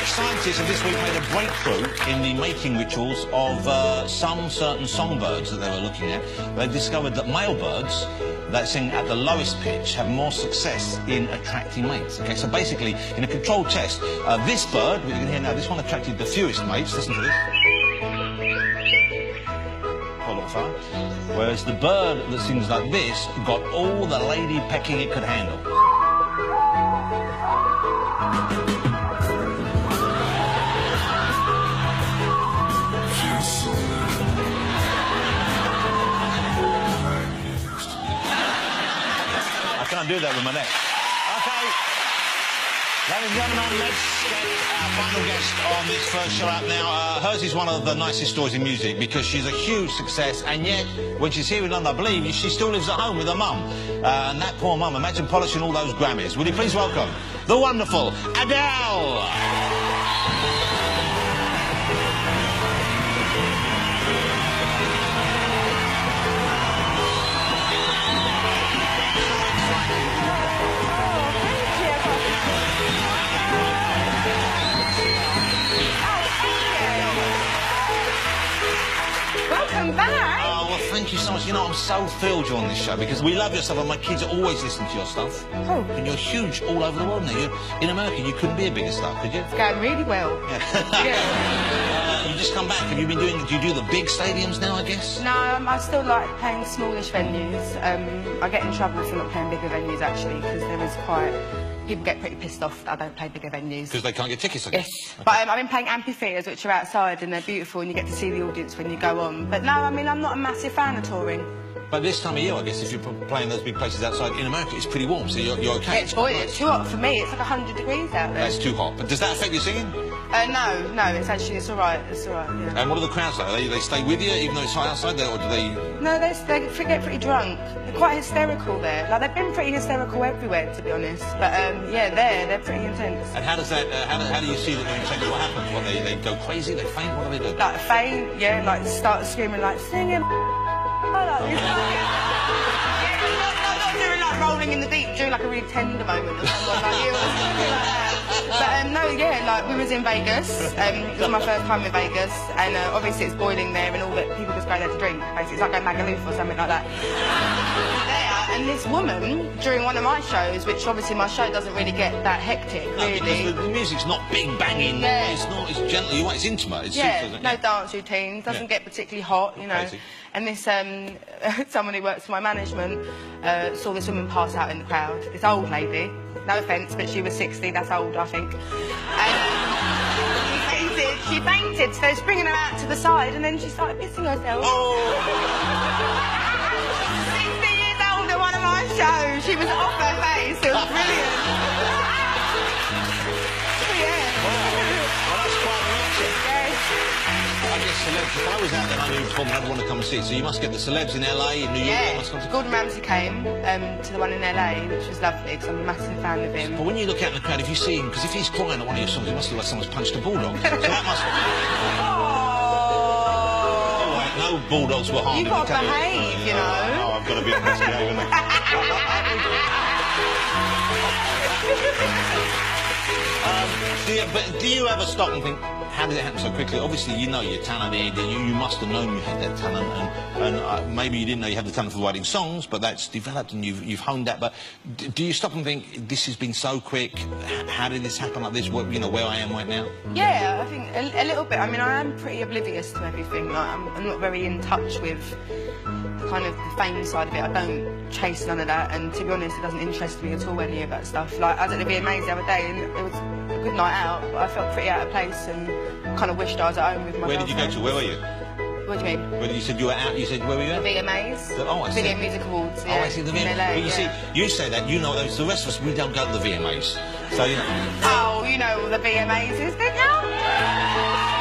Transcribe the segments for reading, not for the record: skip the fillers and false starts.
Right, scientists have this week made a breakthrough in the mating rituals of some certain songbirds that they were looking at. They've discovered that male birds that sing at the lowest pitch have more success in attracting mates. Okay, so basically, in a controlled test, this bird, we can hear now, this one attracted the fewest mates. Listen to this. Hold on, far. Whereas the bird that sings like this got all the lady pecking it could handle. I can't do that with my neck. Okay. Ladies and gentlemen, let's get our final guest on this first show out now. Hers is one of the nicest stories in music because she's a huge success, and yet, when she's here in London, I believe, she still lives at home with her mum. And that poor mum, imagine polishing all those Grammys. Will you please welcome the wonderful Adele? Welcome back. Oh, well, thank you so much. You know, I'm so thrilled you're on this show because we love your stuff and my kids are always listening to your stuff. Oh. And you're huge all over the world now. You're in America, you couldn't be a bigger star, could you? It's going really well. Yeah. Yeah. You just come back. Have you been doing, do you do the big stadiums now, I guess? No, I still like playing smallish venues. I get in trouble for not playing bigger venues, actually, because there is quite... People get pretty pissed off that I don't play bigger venues. Because they can't get tickets, I guess? Yes. Okay. But I've been playing amphitheatres, which are outside, and they're beautiful, and you get to see the audience when you go on. But no, I mean, I'm not a massive fan of touring. But this time of year, I guess, if you're playing those big places outside in America, it's pretty warm, so you're okay. It's boiling. It's too hot for me. It's like 100 degrees out there. That's too hot. But does that affect your singing? No, it's all right. It's all right, yeah. And what are the crowds like? They stay with you even though it's hot outside there, or do they... No, they get pretty drunk. They're quite hysterical there. Like, they've been pretty hysterical everywhere, to be honest. But, yeah, they're pretty intense. And how does that, how do you see that they're intense? What happens? What, they go crazy? They faint? What do they do? Like, faint, yeah, like, start screaming, like, singing, like, not doing, like, rolling in the deep, doing, like, a really tender moment or something like you or something like that. But, no, yeah, like, we was in Vegas. It was my first time in Vegas, and obviously it's boiling there, and all that people just go there to drink, basically. It's like going Magaluf or something like that. And this woman, during one of my shows, which obviously my show doesn't really get that hectic, really. Because the music's not big banging, yeah. It's gentle, it's intimate. It's yeah, super, no dance routines, doesn't get particularly hot, you know. Crazy. And this, someone who works for my management saw this woman pass out in the crowd. This old lady, no offence, but she was 60, that's old, I think. And she fainted, so they were bringing her out to the side, and then she started pissing herself. Oh! One of my shows, she was off her face. It was brilliant. Yeah. Well, that's quite amazing. Yes. I guess celebs, if I was out there and I knew performing, I'd want to come and see it. So you must get the celebs in LA, in New York. Yeah. Must come to... Gordon Ramsay came to the one in LA, which was lovely because I'm a massive fan of him. But when you look out in the crowd, if you see him, because if he's crying at one of your songs, it must look like someone's punched a bulldog. So that must... No bulldogs were harmed. You've got to behave, you know. Oh, I've got to be on this behaving. But do you ever stop and think, how did it happen so quickly? Obviously, you know you're talented. You must have known you had that talent, and maybe you didn't know you had the talent for writing songs, but that's developed and you've honed that. But do you stop and think, this has been so quick? How did this happen like this? You know, where I am right now? Yeah, I think a little bit. I mean, I am pretty oblivious to everything. Like, I'm not very in touch with kind of the fame side of it. I don't chase none of that, and to be honest, it doesn't interest me at all, any of that stuff. Like, I was at the VMAs the other day, and it was a good night out, but I felt pretty out of place and kind of wished I was at home with my Where did you go to? Where were you? What do you mean? Where you said you were out, you said, where were you at? The VMAs. Oh, I see. Video Music Awards, yeah. Oh, I see, the VMAs. LA, but you see, you say that, you know those, the rest of us, we don't go to the VMAs. So, you know. Oh, you know the VMAs is, don't you?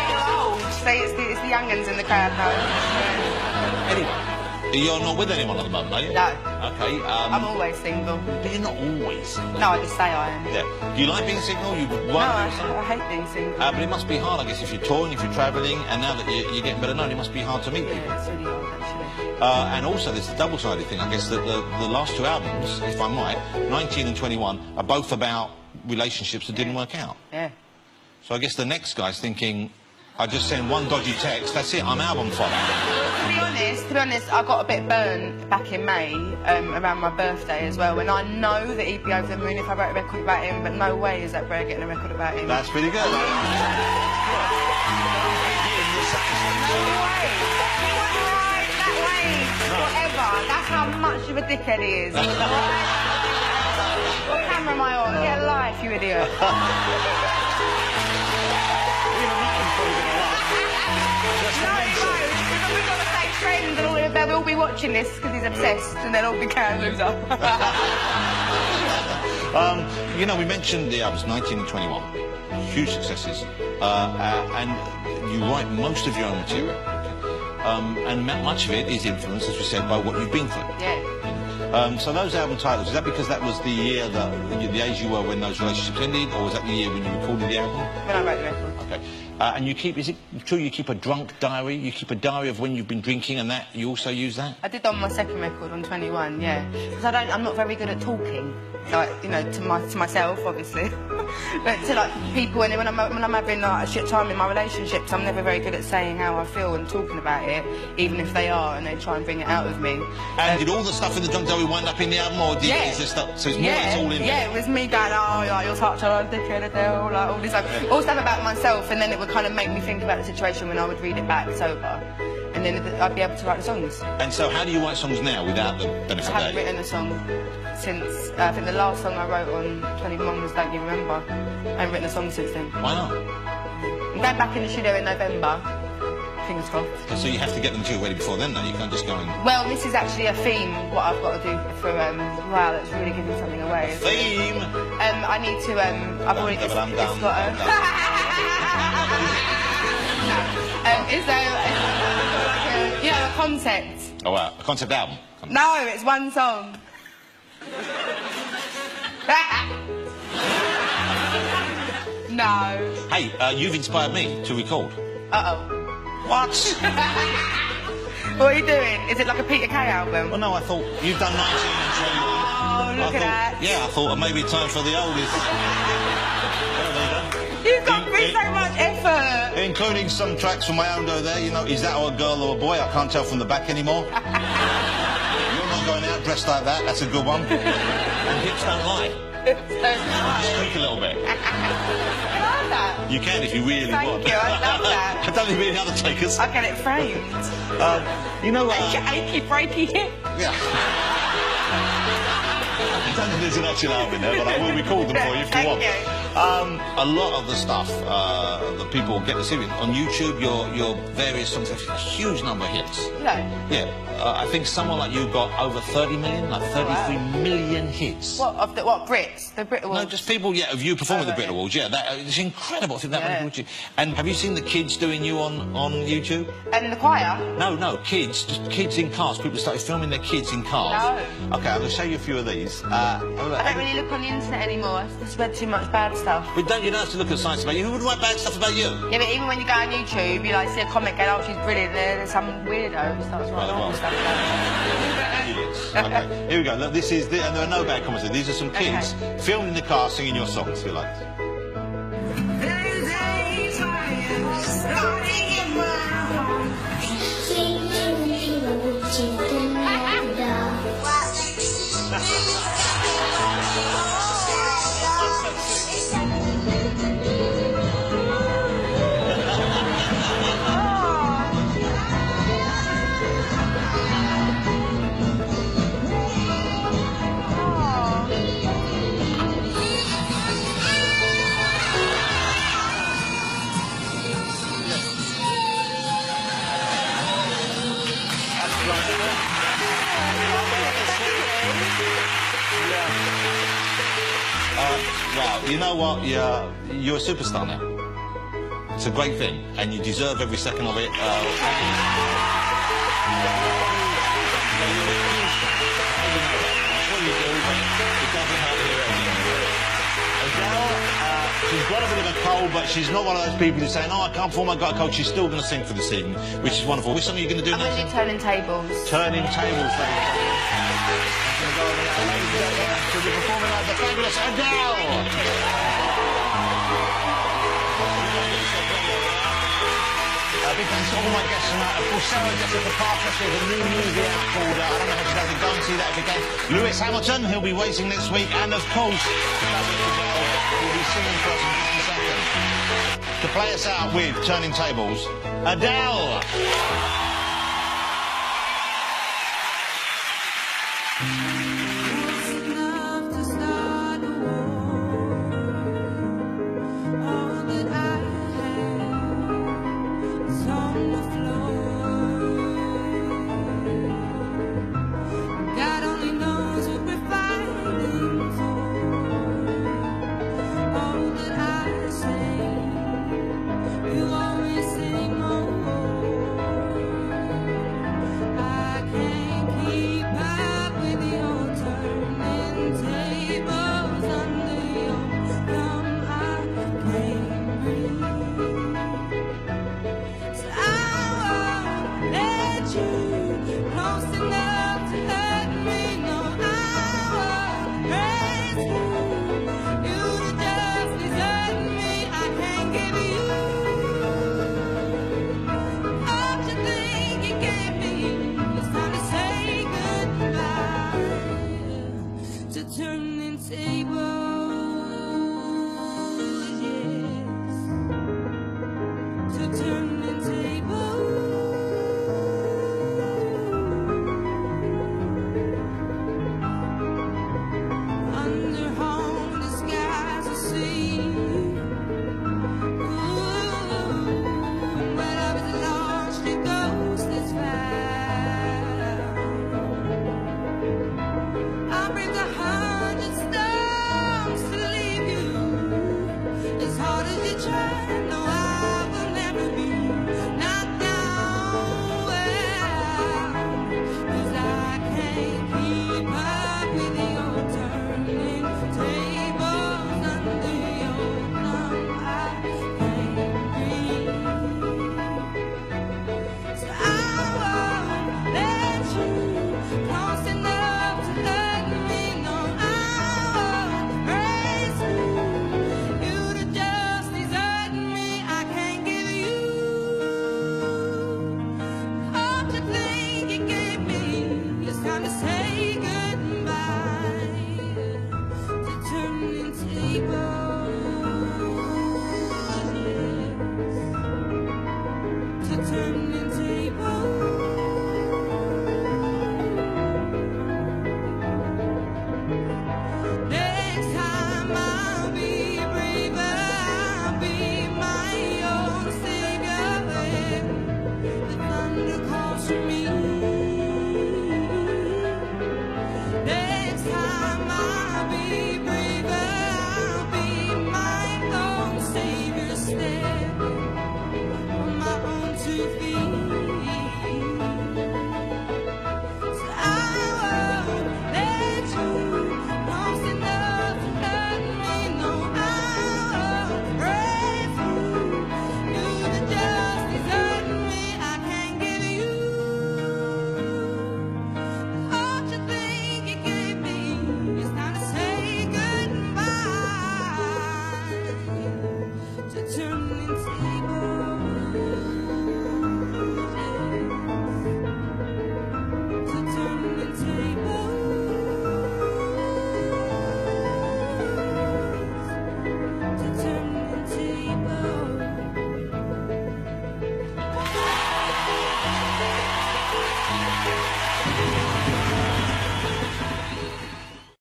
You're old. See, it's the young'uns in the crowd now. Yeah. Anyway. You're not with anyone at the moment, are you? No. Okay. I'm always single. But you're not always single. No, I just say I am. Yeah. Do you like being single? No, I hate being single. But it must be hard, I guess, if you're touring, if you're travelling, and now that you're getting better known, it must be hard to meet people. Yeah, it's really hard, actually. And also, there's the double-sided thing. I guess that the last two albums, if I'm right, 19 and 21, are both about relationships that didn't work out. Yeah. So I guess the next guy's thinking, I just send one dodgy text, that's it, I'm album follower. To be honest, I got a bit burned back in May, around my birthday as well, when I know that he'd be over the moon if I wrote a record about him, but no way is that Brer getting a record about him. That's pretty good. No way. He wouldn't write that way forever. That's how much of a dickhead he is. What camera am I on? Get a life, you idiot. We've got to stay friends and all of them. They'll be watching this because he's obsessed and they'll all be can loser. You know, we mentioned the albums 1921, huge successes, and you write most of your own material, and much of it is influenced, as we said, by what you've been through. Yeah. So those album titles, is that because that was the year that, the age you were when those relationships ended, or was that the year when you recorded the album? When I wrote the record. Okay. And you keep, is it true you keep a drunk diary? You keep a diary of when you've been drinking and that? You also use that? I did on my second record, on 21, yeah. Because I'm not very good at talking. Like, you know, to myself, obviously. But to, like, people, and when I'm having, like, a shit time in my relationships, I'm never very good at saying how I feel and talking about it, even if they are, and they try and bring it out of me. And did all the stuff in the drunk diary wind up in the album, or did is there stuff, so it's more it's all in there? Yeah, it was me going, oh, like, you're such a dickhead, Adele, like, all this, like, all stuff about myself, and then it would kind of make me think about the situation when I would read it back sober. And then I'd be able to write the songs. And so how do you write songs now without the benefit of that? I haven't written a song since, I think the last song I wrote on 21 was Don't You Remember. I haven't written a song since then. Why not? I'm going back in the studio in November. Fingers crossed. So you have to get them to ready before then, though? You can't just go and... Well, this is actually a theme, what I've got to do for, wow, that's really giving something away. A theme? I need to, I've already, it's got a... It's a concept. Oh, wow. A concept album? No, it's one song. No. Hey, you've inspired me to record. Uh-oh. What? What are you doing? Is it like a Peter Kay album? Well, no, I thought you've done 19 and 21. Oh, look at that. Yeah, I thought maybe time for the oldest. You've got me so much effort. Including some tracks from my own though there, you know, is that a girl or a boy? I can't tell from the back anymore. You're not going out dressed like that, that's a good one. And hips don't lie. Just squeak a little bit. I love that. You can if you really want. Thank you, I love that. I don't think any other takers. I'll get it framed. You know... achy, breaky hip. Yeah. I don't think there's an actual album in there, but I will record them for you if you want. A lot of the stuff that people get to see on YouTube, your various songs have a huge number of hits. No. Yeah. I think someone like you got over 30 million, like 33 million hits. What, of the, what, Brits? The Brit Awards? No, just people, yeah, of you performing at the Brit Awards, yeah. It's incredible. I think that many people. And have you seen the kids doing you on YouTube? And the choir? No, kids. Just kids in cars. People started filming their kids in cars. No. Okay, I'm going to show you a few of these. I don't really look on the internet anymore. I just read too much bad stuff. But don't you know to look at science about you? Who would write bad stuff about you? Yeah, but even when you go on YouTube, you like see a comment going, oh, she's brilliant. There's some weirdo who starts writing all this stuff about Okay, here we go. Look, this is, and there are no bad comments. These are some kids filmed in the car singing your songs, if you like. Wow, you know what? You're a superstar now. It's a great thing, and you deserve every second of it. She's got a bit of a cold, but she's not one of those people who's saying, oh, I can't perform, I've got a cold. She's still going to sing for this evening, which is wonderful. Which song are you going to do next? I'm going to do Turning Tables. Turning Tables, ladies and gentlemen. She'll be performing like the fabulous Adele. all my guests tonight. Of course, Sarah Jessica Parker, she has a new movie out called, I don't know how she does it, go and see that if you can. Lewis Hamilton, he'll be racing next week. And of course, Adele will be singing for us in just a second. To play us out with Turning Tables, Adele. I'll bring the heart.